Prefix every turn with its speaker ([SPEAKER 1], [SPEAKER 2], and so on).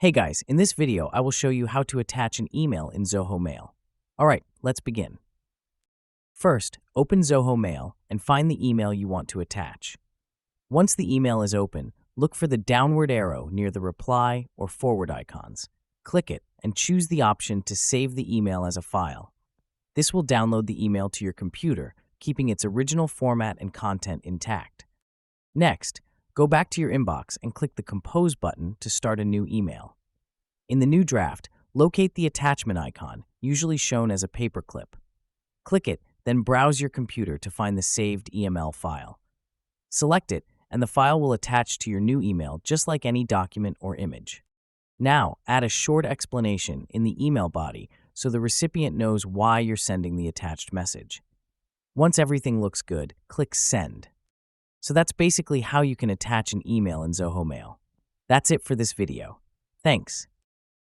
[SPEAKER 1] Hey guys, in this video, I will show you how to attach an email in Zoho Mail. Alright, let's begin. First, open Zoho Mail and find the email you want to attach. Once the email is open, look for the downward arrow near the reply or forward icons. Click it and choose the option to save the email as a file. This will download the email to your computer, keeping its original format and content intact. Next, go back to your inbox and click the Compose button to start a new email. In the new draft, locate the attachment icon, usually shown as a paperclip. Click it, then browse your computer to find the saved EML file. Select it, and the file will attach to your new email just like any document or image. Now, add a short explanation in the email body so the recipient knows why you're sending the attached message. Once everything looks good, click Send. So that's basically how you can attach an email in Zoho Mail. That's it for this video. Thanks.